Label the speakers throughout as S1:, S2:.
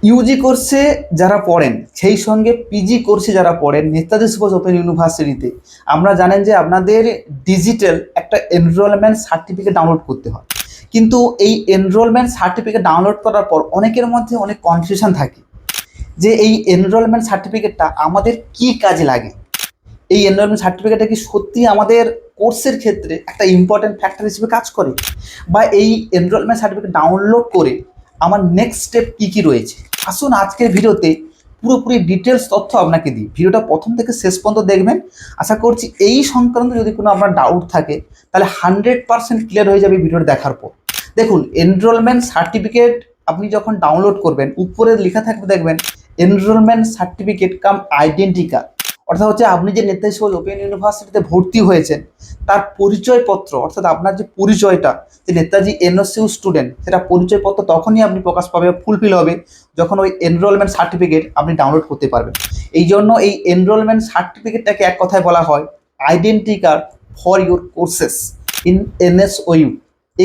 S1: Yuji কোর্সে যারা পড়েন সেই সঙ্গে পিজি কোর্সে যারা পড়েন নেতাজি সুভাষ ওপেন ইউনিভার্সিটিতে, আমরা জানেন যে আপনাদের ডিজিটাল একটা এনরোলমেন্ট সার্টিফিকেট ডাউনলোড করতে হয়। কিন্তু এই এনরোলমেন্ট সার্টিফিকেট ডাউনলোড করার পর অনেকের মধ্যে অনেক কনফিউশন থাকে যে এই এনরোলমেন্ট সার্টিফিকেটটা আমাদের কি কাজে লাগে। এই এনরোলমেন্ট সার্টিফিকেটটা কি সত্যি আমাদের কোর্সের ক্ষেত্রে একটা ইম্পর্টেন্ট ফ্যাক্টর হিসেবে কাজ করে, বা এই এনরোলমেন্ট সার্টিফিকেট ডাউনলোড করে আমার নেক্সট স্টেপ কী কী রয়েছে। আসুন আজকের ভিডিওতে পুরোপুরি ডিটেলস তথ্য আপনাকে দিই। ভিডিওটা প্রথম থেকে শেষ পর্যন্ত দেখবেন। আশা করছি এই সংক্রান্ত যদি কোনো আপনার ডাউট থাকে তাহলে 100% ক্লিয়ার হয়ে যাবে ভিডিওটা দেখার পর। দেখুন, এনরোলমেন্ট সার্টিফিকেট আপনি যখন ডাউনলোড করবেন উপরে লেখা থাকবে দেখবেন এনরোলমেন্ট সার্টিফিকেট কাম আইডেন্টি কার্ড। অর্থাৎ হচ্ছে আপনি যে নেতাজি সুভাষ ওপেন ইউনিভার্সিটিতে ভর্তি হয়েছেন তার পরিচয়পত্র, অর্থাৎ আপনার যে পরিচয়টা যে নেতাজি এনএসইউ স্টুডেন্ট, সেটা পরিচয়পত্র তখনই আপনি প্রকাশ পাবে, ফুলফিল হবে যখন ওই এনরোলমেন্ট সার্টিফিকেট আপনি ডাউনলোড করতে পারবেন। এই জন্য এই এনরোলমেন্ট সার্টিফিকেটটাকে এক কথায় বলা হয় identity card for your courses in NSU.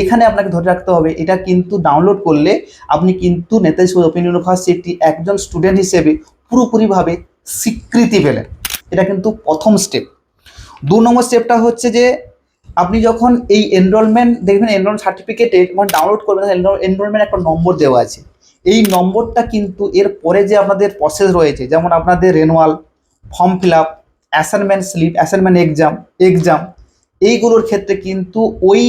S1: এখানে আপনাকে ধরে রাখতে হবে, এটা কিন্তু ডাউনলোড করলে আপনি কিন্তু নেতাজি সুভাষ ওপেন ইউনিভার্সিটি একজন স্টুডেন্ট হিসেবে পুরোপুরিভাবে স্বীকৃতি পেলেন। এটা কিন্তু প্রথম স্টেপ। 2 নম্বর স্টেপটা হচ্ছে যে আপনি যখন এই এনরোলমেন্ট দেখবেন, এনরোলমেন্ট সার্টিফিকেটে যখন ডাউনলোড করবেন এনরোলমেন্ট একটা নম্বর দেওয়া আছে। এই নম্বরটা কিন্তু এর পরে যে আপনাদের প্রসেস রয়েছে, যেমন আপনাদের renewal, form fill up, assignment slip, assignment exam এইগুলোর ক্ষেত্রে কিন্তু ওই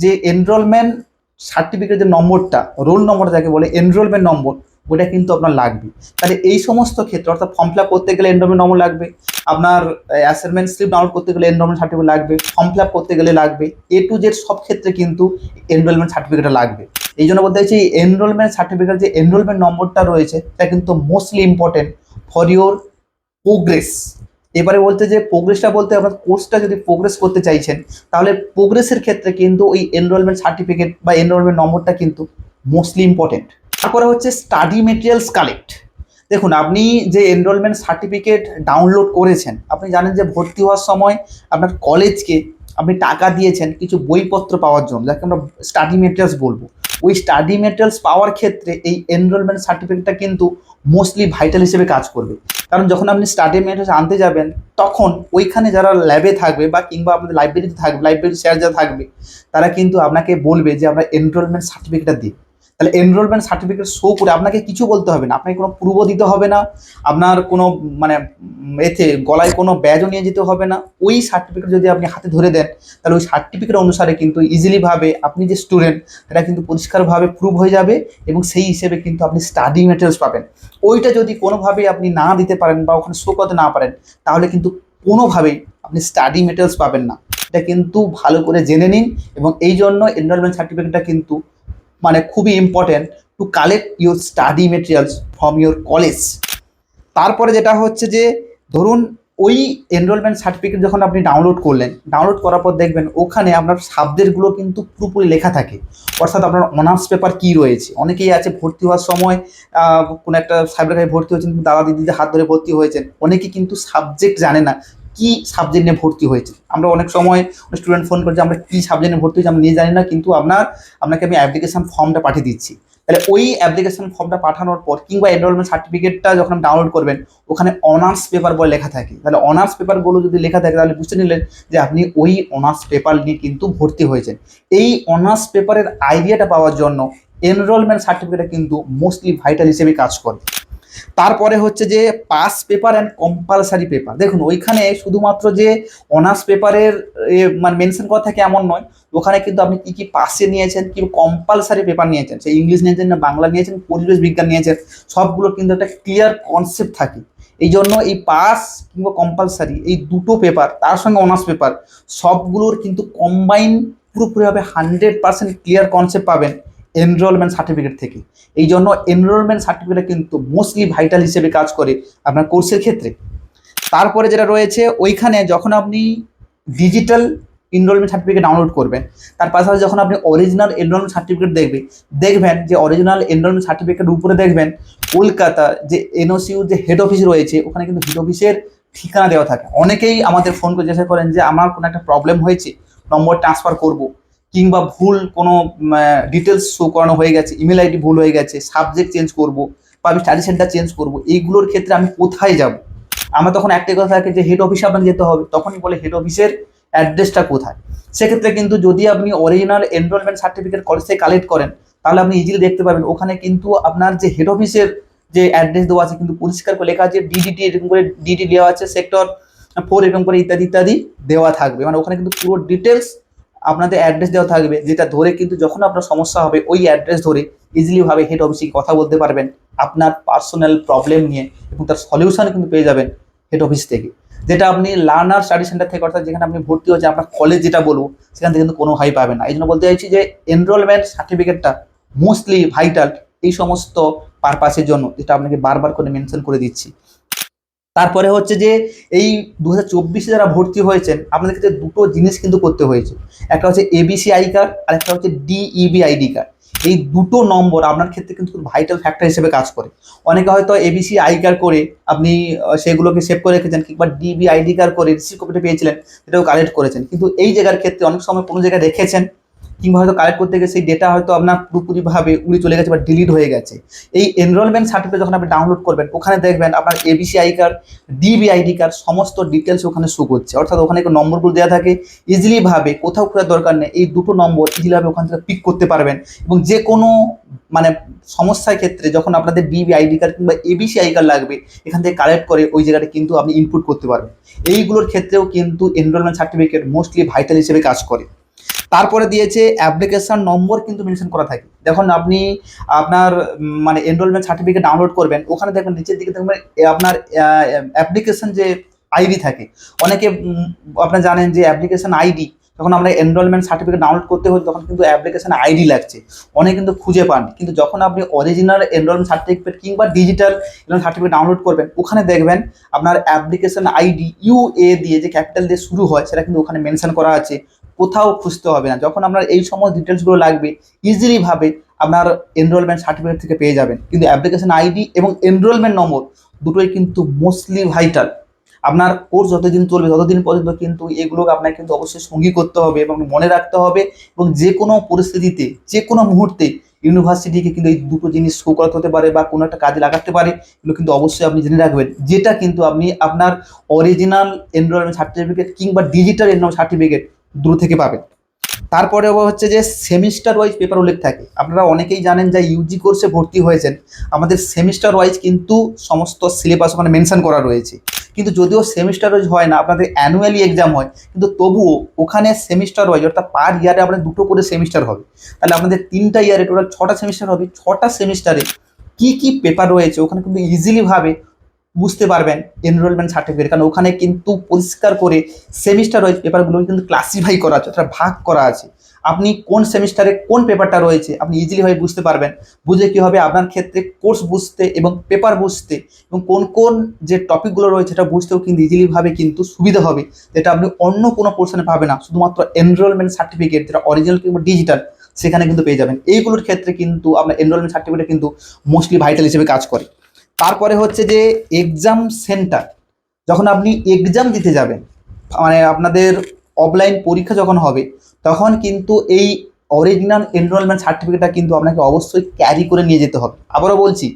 S1: যে এনরোলমেন্ট সার্টিফিকেটের যে নম্বরটা, রোল নম্বরটা যাকে বলে এনরোলমেন্ট নম্বর, ওটা কিন্তু আপনার লাগবে। তাহলে এই সমস্ত ক্ষেত্রে অর্থাৎ ফর্ম ফিল আপ করতে গেলে এনরোলমেন্ট নম্বর লাগবে, আপনার অ্যাসাইনমেন্ট স্লিপ ডাউনলোড করতে গেলে এনরোলমেন্ট সার্টিফিকেট লাগবে, ফর্ম ফিল আপ করতে গেলে লাগবে, A to Z সব ক্ষেত্রে কিন্তু এনরোলমেন্ট সার্টিফিকেটটা লাগবে। এই জন্য বলতে চাইছি এনরোলমেন্ট সার্টিফিকেট যে এনরোলমেন্ট নম্বরটা রয়েছে এটা কিন্তু mostly important for your progress. এবারে বলতে যে প্রোগ্রেসটা বলতে আপনার কোর্সটা যদি প্রোগ্রেস করতে চাইছেন তাহলে প্রোগ্রেসের ক্ষেত্রে কিন্তু ওই এনরোলমেন্ট সার্টিফিকেট বা এনরোলমেন্ট নম্বরটা কিন্তু মোস্টলি ইম্পর্টেন্ট। তারপরে হচ্ছে স্টাডি মেটেরিয়ালস কালেক্ট। দেখুন, আপনি যে এনরোলমেন্ট সার্টিফিকেট ডাউনলোড করেছেন, আপনি জানেন যে ভর্তি হওয়ার সময় আপনার কলেজকে আপনি টাকা দিয়েছেন কিছু বইপত্র পাওয়ার জন্য, যাকে আমরা স্টাডি মেটেরিয়ালস বলবো। ওই স্টাডি মেটেরিয়ালস পাওয়ার ক্ষেত্রে এই এনরোলমেন্ট সার্টিফিকেটটা কিন্তু মোস্টলি ভাইটাল হিসেবে কাজ করবে। কারণ যখন আপনি স্টাডি মেটেরিয়ালস আনতে যাবেন তখন ওইখানে যারা ল্যাবে থাকবে বা কিংবা আপনাদের লাইব্রেরিতে থাকবে, লাইব্রেরি স্যার যারা থাকবে, তারা কিন্তু আপনাকে বলবে যে আমরা এনরোলমেন্ট সার্টিফিকেটটা দিই। তাহলে এনরোলমেন্ট সার্টিফিকেট শো করে আপনাকে কিছু বলতে হবে না, আপনাকে কোনো প্রুফ দিতে হবে না, আপনার কোনো মানে এতে গলায় কোনো ব্যাজও নিয়ে যেতে হবে না। ওই সার্টিফিকেট যদি আপনি হাতে ধরে দেন তাহলে ওই সার্টিফিকেট অনুসারে কিন্তু ইজিলিভাবে আপনি যে স্টুডেন্ট সেটা কিন্তু পরিষ্কারভাবে প্রুভ হয়ে যাবে এবং সেই হিসেবে কিন্তু আপনি স্টাডি মেটেরিয়ালস পাবেন। ওইটা যদি কোনোভাবেই আপনি না দিতে পারেন বা ওখানে শো করতে না পারেন তাহলে কিন্তু কোনোভাবেই আপনি স্টাডি মেটেরিয়ালস পাবেন না। এটা কিন্তু ভালো করে জেনে নিন। এবং এই জন্য এনরোলমেন্ট সার্টিফিকেটটা কিন্তু মানে খুবই important to collect your study materials from your college. তারপরে যেটা হচ্ছে যে ধরুন ওই এনরোলমেন্ট সার্টিফিকেট যখন আপনি ডাউনলোড করলেন, ডাউনলোড করার পর দেখবেন ওখানে আপনার সাবজেক্টগুলো কিন্তু পুরোপুরি লেখা থাকে। অর্থাৎ আপনার অনার্স পেপার কী রয়েছে। অনেকেই আছে ভর্তি হওয়ার সময় কোনো একটা সাইবার ক্যাফে ভর্তি হয়েছেন, দাদা দিদিদের হাত ধরে ভর্তি হয়েছেন, অনেকে কিন্তু সাবজেক্ট জানে না কি সাবজেক্ট নিয়ে ভর্তি হয়েছে। আমরা অনেক সময় স্টুডেন্ট ফোন করছে আমরা কী সাবজেক্ট নিয়ে ভর্তি হয়েছি আমরা নিয়ে জানি না, কিন্তু আপনাকে আমি অ্যাপ্লিকেশন ফর্মটা পাঠিয়ে দিচ্ছি। তাহলে ওই অ্যাপ্লিকেশন ফর্মটা পাঠানোর পর কিংবা এনরোলমেন্ট সার্টিফিকেটটা যখন ডাউনলোড করবেন ওখানে অনার্স পেপার বলে লেখা থাকে। তাহলে অনার্স পেপারগুলো যদি লেখা থাকে তাহলে বুঝতে নিলেন যে আপনি ওই অনার্স পেপার নিয়ে কিন্তু ভর্তি হয়েছেন। এই অনার্স পেপারের আইডিয়াটা পাওয়ার জন্য এনরোলমেন্ট সার্টিফিকেটটা কিন্তু মোস্টলি ভাইটাল হিসেবে কাজ করে। তারপরে হচ্ছে যে pass paper and compulsory paper. দেখুন ওইখানে শুধুমাত্র যে অনার্স পেপারের মানে মেনশন করা থাকে এমন নয়, ওখানে কিন্তু আপনি কী কী পাসে নিয়েছেন, কি কম্পালসারি পেপার নিয়েছেন, সে ইংলিশ নিয়েছেন না বাংলা নিয়েছেন, পরিবেশ বিজ্ঞান নিয়েছেন, সবগুলো কিন্তু একটা ক্লিয়ার কনসেপ্ট থাকে। এই জন্য এই পাস কিংবা কম্পালসারি এই দুটো পেপার তার সঙ্গে অনার্স পেপার সবগুলোর কিন্তু কম্বাইন পুরোপুরিভাবে 100% ক্লিয়ার কনসেপ্ট পাবেন এনরোলমেন্ট সার্টিফিকেট থেকে। এই জন্য এনরোলমেন্ট সার্টিফিকেট কিন্তু মোস্টলি ভাইটাল হিসেবে কাজ করে আপনার কোর্সের ক্ষেত্রে। তারপরে যেটা রয়েছে ওইখানে যখন আপনি ডিজিটাল এনরোলমেন্ট সার্টিফিকেট ডাউনলোড করবেন তার পাশাপাশি যখন আপনি অরিজিনাল এনরোলমেন্ট সার্টিফিকেট দেখবেন যে অরিজিনাল এনরোলমেন্ট সার্টিফিকেটের উপরে দেখবেন কলকাতা যে এনওসিউ যে হেড অফিস রয়েছে ওখানে কিন্তু হেড অফিসের ঠিকানা দেওয়া থাকে। অনেকেই আমাদের ফোন করে জিজ্ঞাসা করেন যে আমার কোনো একটা প্রবলেম হয়েছে, নম্বর ট্রান্সফার করব, কিংবা ভুল কোনো ডিটেলস শো করানো হয়ে গেছে, ইমেল আইডি ভুল হয়ে গেছে, সাবজেক্ট চেঞ্জ করব, বা আমি স্টাডি সেন্টার চেঞ্জ করবো, এইগুলোর ক্ষেত্রে আমি কোথায় যাব? আমার তখন একটাই কথা থাকে যে হেড অফিসে আপনাকে যেতে হবে। তখনই বলে হেড অফিসের অ্যাড্রেসটা কোথায়। সেক্ষেত্রে কিন্তু যদি আপনি অরিজিনাল এনরোলমেন্ট সার্টিফিকেট কলেজ থেকে কালেক্ট করেন, তাহলে আপনি ইজিলি দেখতে পাবেন ওখানে কিন্তু আপনার যে হেড অফিসের যে অ্যাড্রেস দেওয়া আছে কিন্তু পরিষ্কার করে লেখা আছে ডিডিটি, এরকম করে ডিডি দেওয়া আছে, সেক্টর 4 এরকম করে ইত্যাদি ইত্যাদি দেওয়া থাকবে। মানে ওখানে কিন্তু পুরো ডিটেলস আপনাদের অ্যাড্রেস দেওয়া থাকবে, যেটা ধরে কিন্তু যখন আপনার সমস্যা হবে ওই অ্যাড্রেস ধরে ইজিলি ভাবে হেড অফিসে কথা বলতে পারবেন আপনার পার্সোনাল প্রবলেম নিয়ে, এবং তার সলিউশন কিন্তু পেয়ে যাবেন হেড অফিস থেকে। যেটা আপনি লার্নার স্টাডি সেন্টার থেকে, অর্থাৎ যেখানে আপনি ভর্তি হচ্ছেন আপনার কলেজ যেটা বলবো, সেখান থেকে কিন্তু কোনোভাবেই পাবেন না। এই জন্য বলতে চাইছি যে এনরোলমেন্ট সার্টিফিকেটটা মোস্টলি ভাইটাল এই সমস্ত পারপাসের জন্য, যেটা আপনাকে বারবার করে মেনশন করে দিচ্ছি। তারপরে হচ্ছে যে এই 2024 যারা ভর্তি হয়েছেন আপনাদের ক্ষেত্রে দুটো জিনিস কিন্তু করতে হয়েছে। একটা হচ্ছে এবিসি আই কার্ড আর একটা হচ্ছে ডিইবি আইডি কার্ড। এই দুটো নম্বর আপনার ক্ষেত্রে কিন্তু ভাইটাল ফ্যাক্টর হিসেবে কাজ করে। অনেকে হয়তো এবিসি আই কার্ড করে আপনি সেগুলোকে সেভ করে রেখেছেন, কিংবা ডিবি আইডি কার্ড করে রিসিভ কপিটা পেয়েছিলেন, সেটাও কালেক্ট করেছেন, কিন্তু এই জায়গার ক্ষেত্রে অনেক সময় কোনো জায়গায় রেখেছেন কিংবা হয়তো কালেক্ট করতে গিয়ে সেই ডেটা হয়তো আপনার পুরোপুরিভাবে উড়ে চলে গেছে বা ডিলিট হয়ে গেছে। এই এনরোলমেন্ট সার্টিফিকেট যখন আপনি ডাউনলোড করবেন, ওখানে দেখবেন আপনার ABC I card, DB ID card সমস্ত ডিটেলস ওখানে শো করছে, অর্থাৎ ওখানে নম্বরগুলো দেওয়া থাকে। ইজিলি ভাবে কোথাও খোঁজার দরকার নেই, এই দুটো নম্বর ইজিলি ভাবে ওখান থেকে পিক করতে পারবেন, এবং যে কোনো মানে সমস্যার ক্ষেত্রে যখন আপনাদের ডিবি আইডি কার্ড কিংবা এবিসি আই কার্ড লাগবে, এখান থেকে কালেক্ট করে ওই জায়গাটা কিন্তু আপনি ইনপুট করতে পারবেন। এইগুলোর ক্ষেত্রেও কিন্তু এনরোলমেন্ট সার্টিফিকেট মোস্টলি ভাইটাল হিসেবে কাজ করে। তারপরে দিয়েছে অ্যাপ্লিকেশন নম্বর কিন্তু মেনশন করা থাকে। দেখুন আপনি আপনার মানে এনরোলমেন্ট সার্টিফিকেট ডাউনলোড করবেন, ওখানে দেখবেন নিচের দিকে দেখবেন আপনার অ্যাপ্লিকেশন যে আইডি থাকে। অনেকে আপনারা জানেন যে অ্যাপ্লিকেশন আইডি যখন আমরা এনরোলমেন্ট সার্টিফিকেট ডাউনলোড করতে হয় তখন কিন্তু অ্যাপ্লিকেশন আইডি লাগছে, অনেকে কিন্তু খুঁজে পান। কিন্তু যখন আপনি অরিজিনাল এনরোলমেন্ট সার্টিফিকেট কিংবা ডিজিটাল এনরোলমেন্ট সার্টিফিকেট ডাউনলোড করবেন, ওখানে দেখবেন আপনার অ্যাপ্লিকেশন আইডি ইউএ দিয়ে যে ক্যাপিটাল দিয়ে শুরু হয় সেটা কিন্তু ওখানে মেনশন করা আছে, কোথাও খুঁজতে হবে না। যখন আপনার এই সমস্ত ডিটেলসগুলো লাগবে ইজিলি ভাবে আপনার এনরোলমেন্ট সার্টিফিকেট থেকে পেয়ে যাবেন। কিন্তু অ্যাপ্লিকেশন আইডি এবং এনরোলমেন্ট নম্বর দুটোই কিন্তু মোস্টলি ভাইটাল। আপনার কোর্স যতদিন চলবে ততদিন পর্যন্ত কিন্তু এগুলোকে আপনাকে কিন্তু অবশ্যই সঙ্গী করতে হবে এবং মনে রাখতে হবে, এবং যে কোনো পরিস্থিতিতে যে কোনো মুহূর্তে ইউনিভার্সিটিকে কিন্তু এই দুটো জিনিস শো করাতে হতে পারে বা কোনো একটা কাজে লাগাতে পারে। এগুলো কিন্তু অবশ্যই আপনি জেনে রাখবেন, যেটা কিন্তু আপনি আপনার অরিজিনাল এনরোলমেন্ট সার্টিফিকেট কিংবা ডিজিটাল এনরোলমেন্ট সার্টিফিকেট দূর থেকে পাবেন। তারপরে হচ্ছে যে সেমিস্টার ওয়াইজ পেপার উল্লেখ থাকে। আপনারা অনেকেই জানেন যে ইউজি কোর্সে ভর্তি হয়েছেন, আমাদের সেমিস্টার ওয়াইজ কিন্তু সমস্ত সিলেবাস ওখানে মেনশন করা রয়েছে। কিন্তু যদিও সেমিস্টার ওয়াইজ হয় না, আপনাদের অ্যানুয়ালি এক্সাম হয়, কিন্তু তবুও ওখানে সেমিস্টার ওয়াইজ অর্থাৎ পার ইয়ারে আপনাদের দুটো করে সেমিস্টার হবে। তাহলে আপনাদের 3টা ইয়ারে টোটাল 6টা সেমিস্টার হবে। 6টা সেমিস্টারে কী কী পেপার রয়েছে ওখানে কিন্তু ইজিলি ভাবে বুঝতে পারবেন এনরোলমেন্ট সার্টিফিকেট, কারণ ওখানে কিন্তু পরিষ্কার করে সেমিস্টার ওয়াইজ পেপারগুলো কিন্তু ক্লাসিফাই করা আছে, অর্থাৎ ভাগ করা আছে। আপনি কোন সেমিস্টারে কোন পেপারটা রয়েছে আপনি ইজিলি ভাবে বুঝতে পারবেন। বুঝে কী হবে আপনার ক্ষেত্রে কোর্স বুঝতে এবং পেপার বুঝতে এবং কোন কোন যে টপিকগুলো রয়েছে সেটা বুঝতেও কিন্তু ইজিলি ভাবে কিন্তু সুবিধা হবে, যেটা আপনি অন্য কোনো পোর্শনে পাবেন না। শুধুমাত্র এনরোলমেন্ট সার্টিফিকেট যেটা অরিজিনাল কিংবা ডিজিটাল সেখানে কিন্তু পেয়ে যাবেন। এইগুলোর ক্ষেত্রে কিন্তু আপনার এনরোলমেন্ট সার্টিফিকেট কিন্তু মোস্টলি ভাইটাল হিসেবে কাজ করে। তারপরে হচ্ছে যে এক্সাম সেন্টার, যখন আপনি এক্সাম দিতে যাবেন মানে আপনাদের অফলাইন পরীক্ষা যখন হবে, তখন কিন্তু এই অরিজিনাল এনরোলমেন্ট সার্টিফিকেটটা কিন্তু আপনাকে অবশ্যই ক্যারি করে নিয়ে যেতে হবে। আবারও বলছি,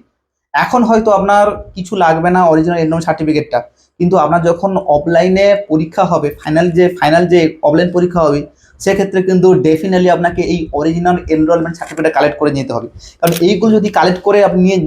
S1: এখন হয়তো আপনার কিছু লাগবে না অরিজিনাল এনরোলমেন্ট সার্টিফিকেটটা, কিন্তু আপনার যখন অফলাইনে পরীক্ষা হবে, ফাইনাল যে অফলাইন পরীক্ষা হবে, সেক্ষেত্রে কিন্তু ডেফিনেটলি আপনাকে এই অরিজিনাল এনরোলমেন্ট সার্টিফিকেট কালেক্ট করে নিতে হবে। কারণ এইগুলো যদি কালেক্ট করে আপনি নিয়ে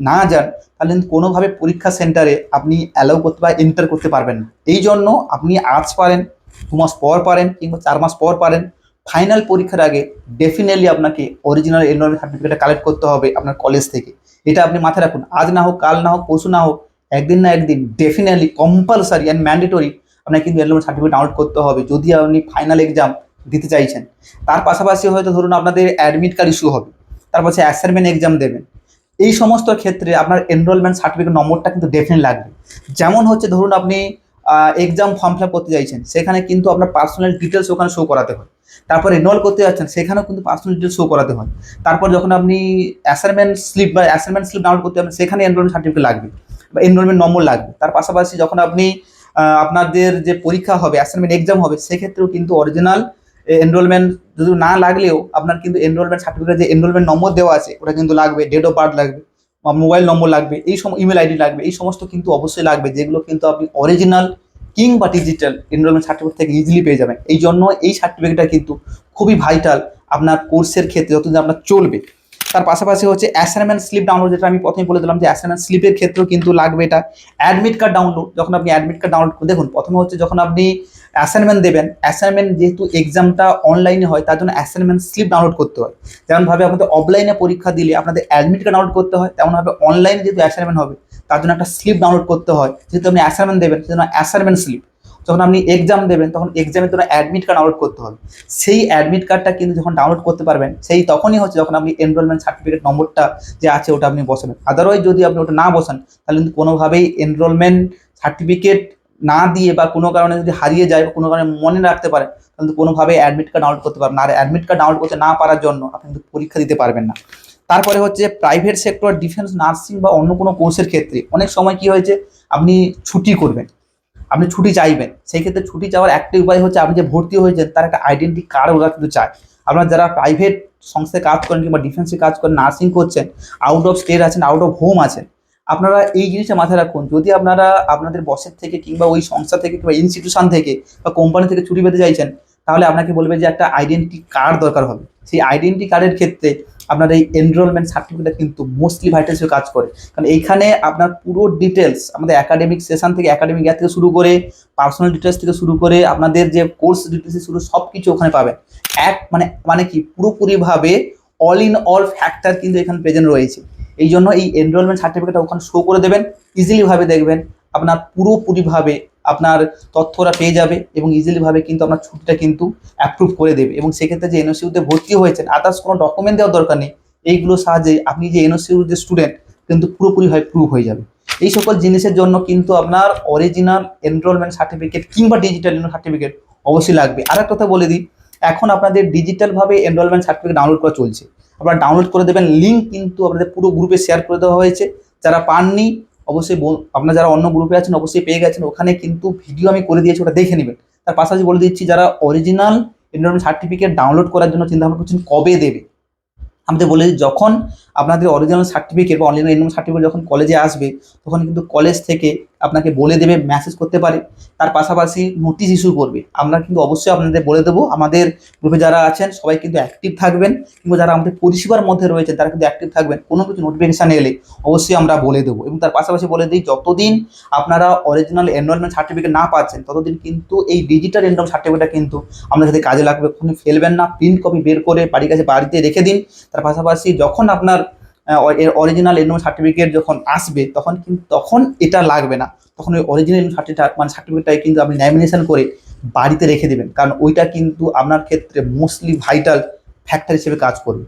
S1: না যান, তাহলে কিন্তু কোনোভাবে পরীক্ষা সেন্টারে আপনি অ্যালাউ করতে বা এন্টার করতে পারবেন না। এই জন্য আপনি আজ পারেন 2 মাস পর পারেন কিংবা 4 মাস পর পারেন, ফাইনাল পরীক্ষার আগে ডেফিনেটলি আপনাকে অরিজিনাল এনরোলমেন্ট সার্টিফিকেটটা কালেক্ট করতে হবে আপনার কলেজ থেকে। এটা আপনি মাথায় রাখুন, আজ না হোক, কাল না হোক, পরশু না হোক, একদিন না একদিন ডেফিনেটলি কম্পালসারি অ্যান্ড ম্যান্ডেটরি আপনাকে কিন্তু এনরোলমেন্ট সার্টিফিকেট ডাউনলোড করতে হবে যদি আপনি ফাইনাল এক্সাম দিতে চাইছেন। তার পাশাপাশি হয়তো ধরুন আপনাদের অ্যাডমিট কার্ড ইস্যু হবে, তারপর অ্যাসাইনমেন্ট এক্সাম দেবেন, এই সমস্ত ক্ষেত্রে আপনার এনরোলমেন্ট সার্টিফিকেট নম্বরটা কিন্তু ডেফিনেটলি লাগবে। যেমন হচ্ছে ধরুন আপনি এক্সাম ফর্ম ফিল আপ করতে চাইছেন, সেখানে কিন্তু আপনার পার্সোনাল ডিটেলস ওখানে শো করাতে হয়। তারপর রিনল করতে যাচ্ছেন, সেখানেও কিন্তু পার্সোনাল ডিটেলস শো করাতে হয়। তারপর যখন আপনি অ্যাসাইনমেন্ট স্লিপ ডাউনলোড করতে যাবেন, সেখানে এনরোলমেন্ট সার্টিফিকেট লাগবে বা এনরোলমেন্ট নম্বর লাগবে। তার পাশাপাশি যখন আপনি আপনাদের যে পরীক্ষা হবে, অ্যাসাইনমেন্ট এক্সাম হবে, সেক্ষেত্রেও কিন্তু অরিজিনাল এনরোলমেন্ট যদি না লাগলেও আপনার কিন্তু এনরোলমেন্ট সার্টিফিকেট যে এনরোলমেন্ট নম্বর দেওয়া আছে ওটা কিন্তু লাগবে, ডেট অফ বার্থ লাগবে। মোবাইল নম্বর লাগবে, এই ইমেল আইডি লাগবে, এই সমস্ত কিন্তু অবশ্যই লাগবে, যেগুলো কিন্তু আপনি অরিজিনাল কিংবা ডিজিটাল এনরোলমেন্ট সার্টিফিকেট থেকে ইজিলি পেয়ে যাবেন। এই জন্য এই সার্টিফিকেটটা কিন্তু খুবই ভাইটাল আপনার কোর্সের ক্ষেত্রে যতদিন আপনার চলবে। তার পাশাপাশি হচ্ছে অ্যাসাইনমেন্ট স্লিপ ডাউনলোড, যেটা আমি প্রথমে বলে দিলাম যে অ্যাসাইনমেন্ট স্লিপের ক্ষেত্রেও কিন্তু লাগবে এটা। অ্যাডমিট কার্ড ডাউনলোড, যখন আপনি অ্যাডমিট কার্ড ডাউনলোড দেখুন, প্রথমে হচ্ছে যখন আপনি অ্যাসাইনমেন্ট দেবেন, অ্যাসাইনমেন্ট যেহেতু এক্সামটা অনলাইনে হয় তার জন্য অ্যাসাইনমেন্ট স্লিপ ডাউনলোড করতে হয়। যেমনভাবে আপনাদের অফলাইনে পরীক্ষা দিলে আপনাদের অ্যাডমিট কার্ড ডাউনলোড করতে হয়, তেমনভাবে অনলাইনে যেহেতু অ্যাসাইনমেন্ট হবে তার জন্য একটা স্লিপ ডাউনলোড করতে হয়। যেহেতু আপনি অ্যাসাইনমেন্ট দেবেন সেজন্য অ্যাসাইনমেন্ট স্লিপ, যখন আপনি এক্সাম দেবেন তখন এক্সামের জন্য অ্যাডমিট কার্ড ডাউনলোড করতে হবে। সেই অ্যাডমিট কার্ডটা কিন্তু যখন ডাউনলোড করতে পারবেন সেই তখনই হচ্ছে যখন আপনি এনরোলমেন্ট সার্টিফিকেট নম্বরটা যে আছে ওটা আপনি বসাবেন। আদারওয়াইজ যদি আপনি ওটা না বসান তাহলে কিন্তু কোনোভাবেই এনরোলমেন্ট সার্টিফিকেট না দিয়ে বা কোনো কারণে যদি হারিয়ে যায় বা কোনো কারণে মনে রাখতে পারেন তাহলে কোনোভাবেই অ্যাডমিট কার্ড ডাউনলোড করতে পারবেন না। আর অ্যাডমিট কার্ড ডাউনলোড করতে না পারার জন্য আপনি কিন্তু পরীক্ষা দিতে পারবেন না। তারপরে হচ্ছে প্রাইভেট সেক্টর, ডিফেন্স, নার্সিং বা অন্য কোনো কোর্সের ক্ষেত্রে অনেক সময় কি হয়েছে আপনি ছুটি করবেন, আপনি ছুটি চাইবেন, সেই ক্ষেত্রে ছুটি চাওয়ার একটা উপায় হচ্ছে আপনি যে ভর্তি হয়েছেন তার একটা আইডেন্টি কার্ড ওরা কিন্তু চায়। আপনারা যারা প্রাইভেট সংস্থায় কাজ করেন কিংবা ডিফেন্সে কাজ করেন, নার্সিং করছেন, আউট অফ স্টেট আছেন, আউট অফ হোম আছেন, আপনারা এই জিনিসটা মাথায় রাখুন, যদি আপনারা আপনাদের বসের থেকে কিংবা ওই সংস্থা থেকে কিংবা ইনস্টিটিউশন থেকে বা কোম্পানি থেকে ছুটি পেতে চাইছেন তাহলে আপনাকে বলবে যে একটা আইডেন্টি কার্ড দরকার হবে। সেই আইডেন্টি কার্ডের ক্ষেত্রে আপনার এই এনরোলমেন্ট সার্টিফিকেটটা কিন্তু মোস্টলি ভাইটাল হিসেবে কাজ করে, কারণ এইখানে আপনার পুরো ডিটেলস আমাদের একাডেমিক সেশন থেকে, একাডেমিক ইয়ার থেকে শুরু করে পার্সোনাল ডিটেলস থেকে শুরু করে আপনাদের যে কোর্স ডিটেলস শুরু সব কিছু ওখানে পাবেন। মানে কি পুরোপুরিভাবে অল ইন অল ফ্যাক্টর কিন্তু এখানে প্রেজেন্ট রয়েছে। এই জন্য এই এনরোলমেন্ট সার্টিফিকেটটা ওখানে শো করে দেবেন, ইজিলিভাবে দেখবেন, আপনার পুরোপুরিভাবে আপনার তথ্যরা পেয়ে যাবে এবং ইজিলিভাবে কিন্তু আপনার ছুটিটা কিন্তু অ্যাপ্রুভ করে দেবে। এবং সেক্ষেত্রে যে এনওসিউতে ভর্তি হয়েছেন আদার্স কোনো ডকুমেন্ট দেওয়ার দরকার নেই, এইগুলোর সাহায্যে আপনি যে এনওসিউর যে স্টুডেন্ট কিন্তু পুরোপুরিভাবে প্রুভ হয়ে যাবে। এই সকল জিনিসের জন্য কিন্তু আপনার অরিজিনাল এনরোলমেন্ট সার্টিফিকেট কিংবা ডিজিটাল এনরোলমেন্ট সার্টিফিকেট অবশ্যই লাগবে। আর একটা কথা বলে দিই, এখন আপনাদের ডিজিটালভাবে এনরোলমেন্ট সার্টিফিকেট ডাউনলোড করা চলছে, আপনারা ডাউনলোড করে দেবেন, লিঙ্ক কিন্তু আপনাদের পুরো গ্রুপে শেয়ার করে দেওয়া হয়েছে। যারা পাননি অবশ্যই আপনারা যারা অন্য গ্রুপে আছেন অবশ্যই পেয়ে গেছেন, ওখানে কিন্তু ভিডিও আমি করে দিয়েছি, ওটা দেখে নেবেন। তার পাশাপাশি বলে দিচ্ছি যারা অরিজিনাল এনরোলমেন্ট সার্টিফিকেট ডাউনলোড করার জন্য চিন্তা ভাবনা করছেন কবে দেবে, আমাদের বলে দিই যখন আপনাদের অরিজিনাল সার্টিফিকেট বা অনলাইন এনরোলমেন্ট সার্টিফিকেট যখন কলেজে আসবে তখন কিন্তু কলেজ থেকে আপনাকে বলে দেবে, মেসেজ করতে পারে, তার পাশাপাশি নোটিশ ইস্যু করবে। আমরা কিন্তু অবশ্যই আপনাদের বলে দেবো, আমাদের গ্রুপে যারা আছেন সবাই কিন্তু অ্যাক্টিভ থাকবেন কিংবা যারা আমাদের পরিষেবার মধ্যে রয়েছেন তারা কিন্তু অ্যাক্টিভ থাকবেন, কোনো কিছু নোটিফিকেশান এলে অবশ্যই আমরা বলে দেবো। এবং তার পাশাপাশি বলে দিই যতদিন আপনারা অরিজিনাল এনরোলমেন্ট সার্টিফিকেট না পাচ্ছেন ততদিন কিন্তু এই ডিজিটাল এনরোলমেন্ট সার্টিফিকেটটা কিন্তু আমাদের সাথে কাজে লাগবে, কখনো ফেলবেন না, প্রিন্ট কপি বের করে বাড়িতে রেখে দিন। তার পাশাপাশি যখন আপনার অরিজিনাল এনরোলমেন্ট সার্টিফিকেট যখন আসবে তখন এটা লাগবে না, তখন ওই অরিজিনাল সার্টিফিকেটটাই কিন্তু আপনি ল্যামিনেশন করে বাড়িতে রেখে দেবেন, কারণ ওইটা কিন্তু আপনার ক্ষেত্রে মোস্টলি ভাইটাল ফ্যাক্টর হিসেবে কাজ করবে।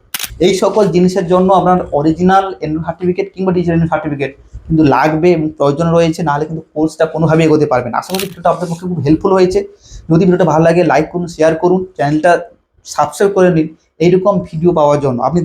S1: এই সকল জিনিসের জন্য আপনার অরিজিনাল এনরোলমেন্ট সার্টিফিকেট কিংবা ডিজিটাল এনরোলমেন্ট সার্টিফিকেট কিন্তু লাগবে এবং প্রয়োজন রয়েছে, নাহলে কিন্তু কোর্সটা কোনোভাবেই এগোতে পারবেন। আশা করি ভিডিওটা আপনাদের পক্ষে খুব হেল্পফুল হয়েছে। যদি ভিডিওটা ভালো লাগে লাইক করুন, শেয়ার করুন, চ্যানেলটা সাবস্ক্রাইব করে নিন এইরকম ভিডিও পাওয়ার জন্য। আপনি